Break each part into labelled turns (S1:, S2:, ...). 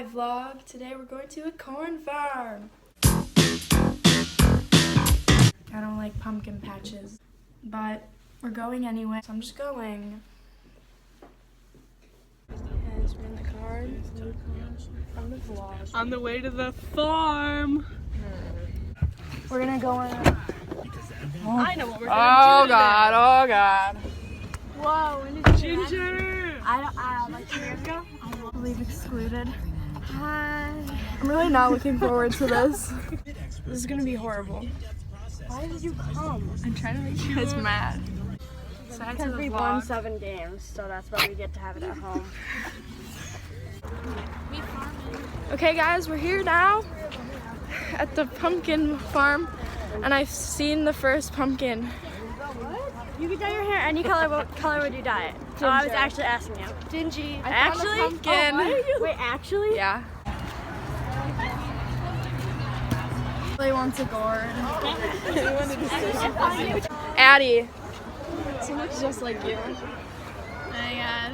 S1: Hi vlog, today we're going to a corn farm. I don't like pumpkin patches, but we're going anyway, so I'm just going. Guys, we're in the car from the vlog.
S2: On the way to the farm.
S1: We're gonna go on.
S2: I know what we're gonna do.
S1: Oh god.
S3: Whoa, when did you
S2: Ginger!
S3: like 2 years ago?
S1: Leave excluded.
S3: Hi.
S1: I'm really not looking forward to this. This is gonna be horrible.
S3: Why did you come?
S1: I'm trying to make you guys mad. Sad to
S3: Because
S1: the
S3: we won
S1: vlog.
S3: 7 games, so that's why we get to have it at home.
S1: Okay guys, we're here now at the pumpkin farm and I've seen the first pumpkin.
S3: You can dye your hair any color. What color would you dye it? So I was actually asking you. Dingy.
S1: I found a pumpkin.
S3: Wait, actually?
S1: Yeah. Really wants a gourd. Addie. She looks just like you.
S3: Oh my god.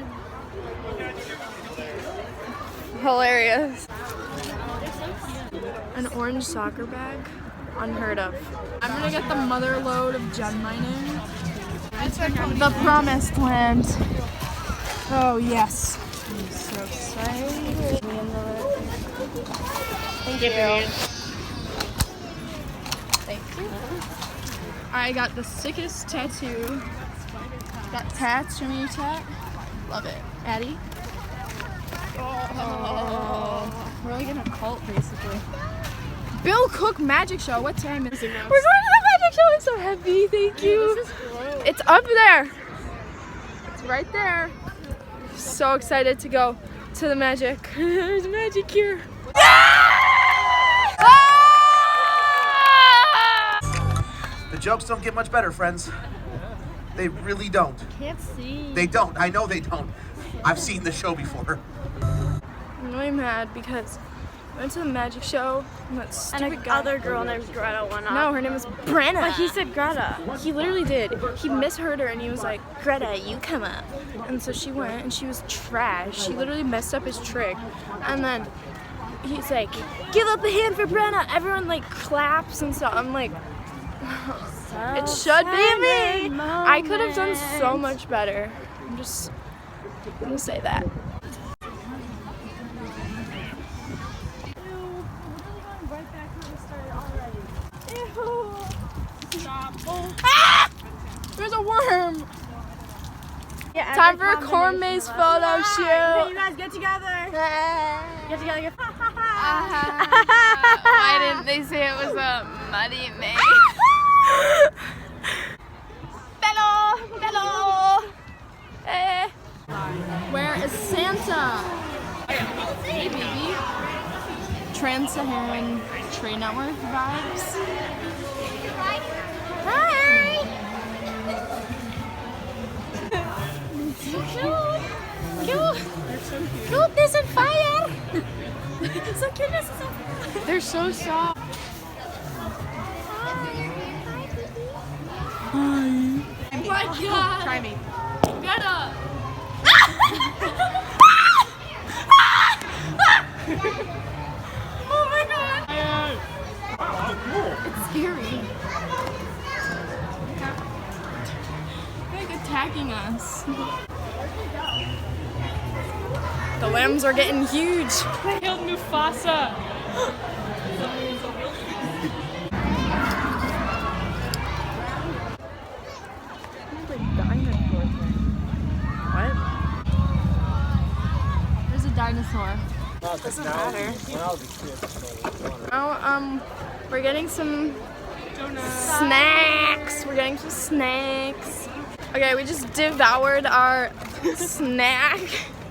S1: Hilarious. An orange soccer bag? Unheard of. I'm gonna get the mother load of gem mining. The promised land. Oh yes. I'm so excited. Thank you. Thank you. I got the sickest tattoo. Got tats from you, Tat. Love it. Addie? Oh. We're like in a cult, basically. Bill Cook Magic Show. What time is it? We're going to the magic show. I'm so happy. Thank you.
S3: This is gross.
S1: It's up there. It's right there. So excited to go to the magic. There's magic here.
S4: The jokes don't get much better, friends. They really don't.
S3: Can't see.
S4: They don't. I know they don't. I've seen the show before.
S1: I'm really mad because I went to the magic show and that
S3: And
S1: stupid
S3: a
S1: guy.
S3: other girl named Greta went up.
S1: No, her name is Brenna.
S3: But he said Greta.
S1: He literally did. He misheard her and he was like, Greta, you come up. And so she went and she was trash. She literally messed up his trick. And then he's like, give up a hand for Brenna. Everyone like claps and stuff. I'm like, it should be me. I could have done so much better. I'm gonna say that. Ah! There's a worm.
S3: Yeah,
S1: Time for a
S3: every
S1: corn maze
S3: combination of
S1: photo
S3: us.
S1: shoot.
S3: Hey, you guys get together. Get together.
S5: Why didn't they say it was a muddy maze?
S1: Hello. Hey. Where is Santa? Hey, baby. Trans-Saharan Trade Network vibes. Hi. Cuteness and fire. So cuteness is on fire. They're so soft. Hi. Oh my god. Try me. Get up. Oh my god. It's scary. They're like attacking us. The limbs are getting huge.
S2: Killed Mufasa.
S1: What? There's a dinosaur. Doesn't matter. Now, we're getting some snacks. We're getting some snacks. Okay, we just devoured our snack.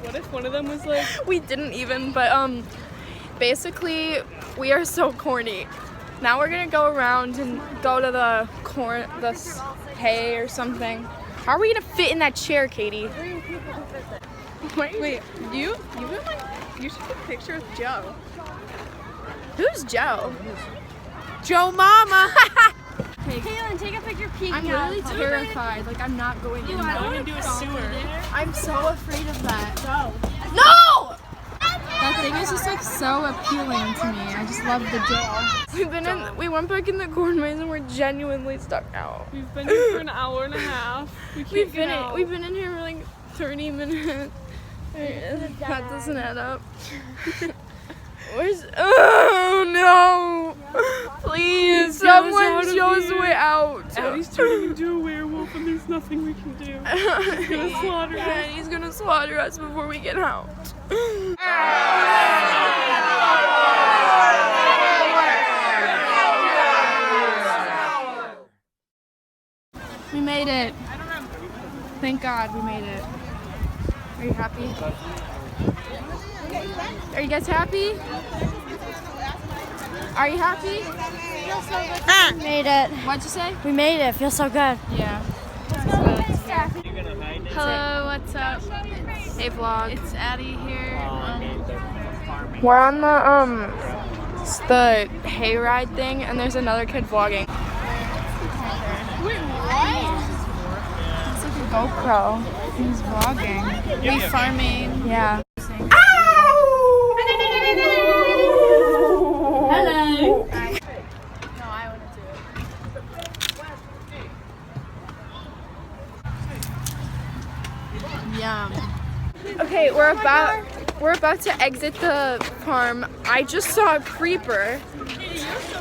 S2: What if one of them was like,
S1: We didn't even, but basically, we are so corny. Now we're gonna go around and go to the hay or something. How are we gonna fit in that chair, Katie?
S2: wait, you should take a picture with Joe.
S1: Who's Joe?
S2: Joe Mama!
S3: Kaylin, take a picture peeking
S1: I'm
S3: out.
S1: really terrified. Like, I'm not going in
S2: I want
S1: there.
S2: to do a sewer.
S1: I'm so afraid of that. No! That
S5: thing is just like so appealing to me. I just love the jail.
S1: We went back in the corn maze and we're genuinely stuck out.
S2: We've been here for an hour and a half.
S1: We've been in here for like 30 minutes. That doesn't add up. Oh no! Please, someone show us a way out.
S2: Addie's turning into a werewolf and there's nothing we can do. He's gonna slaughter us.
S1: And he's gonna slaughter us before we get out.
S5: We made it. Thank God we made it.
S1: Are you happy? Are you guys happy? Are you happy?
S3: We made it.
S1: What'd you say?
S3: We made it. Feels so good.
S1: Yeah.
S5: Hello, what's up?
S1: Hey vlog.
S5: It's Addie here.
S1: We're on the hayride thing, and there's another kid vlogging.
S5: Wait, what?
S1: It's like a GoPro. He's vlogging.
S5: We farming.
S1: Yeah.
S3: Hello.
S5: Yum.
S1: Okay, we're about to exit the farm. I just saw a creeper,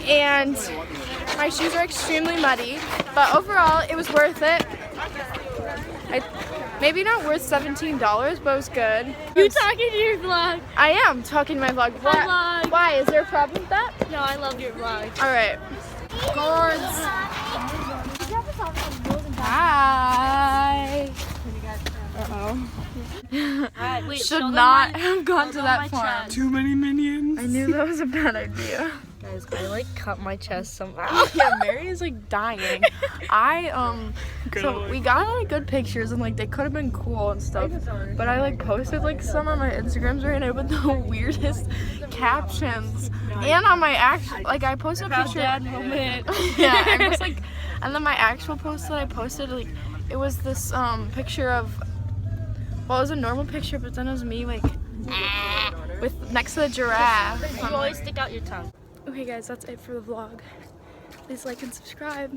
S1: and my shoes are extremely muddy, but overall it was worth it. Maybe not worth $17, but it was good.
S3: You talking to your vlog?
S1: I am talking to my vlog.
S3: Hi, vlog.
S1: Why? Is there a problem with that?
S3: No, I love your vlog.
S1: All right. Gourds. Hi.
S3: Wait,
S1: Should not have gone to that farm.
S2: Too many minions.
S1: I knew that was a bad idea.
S6: Guys, I like cut my chest somehow.
S1: Yeah, Mary is like dying. So we got like good pictures and like they could have been cool and stuff, but I like posted like some on my Instagrams right now with the weirdest captions, and on my I posted a picture.
S3: moment.
S1: Yeah, I'm just like, and then my actual post that I posted, like it was this picture of, well, it was a normal picture, but then it was me like with next to the giraffe.
S3: You always stick out your tongue.
S1: Okay guys, that's it for the vlog. Please like and subscribe.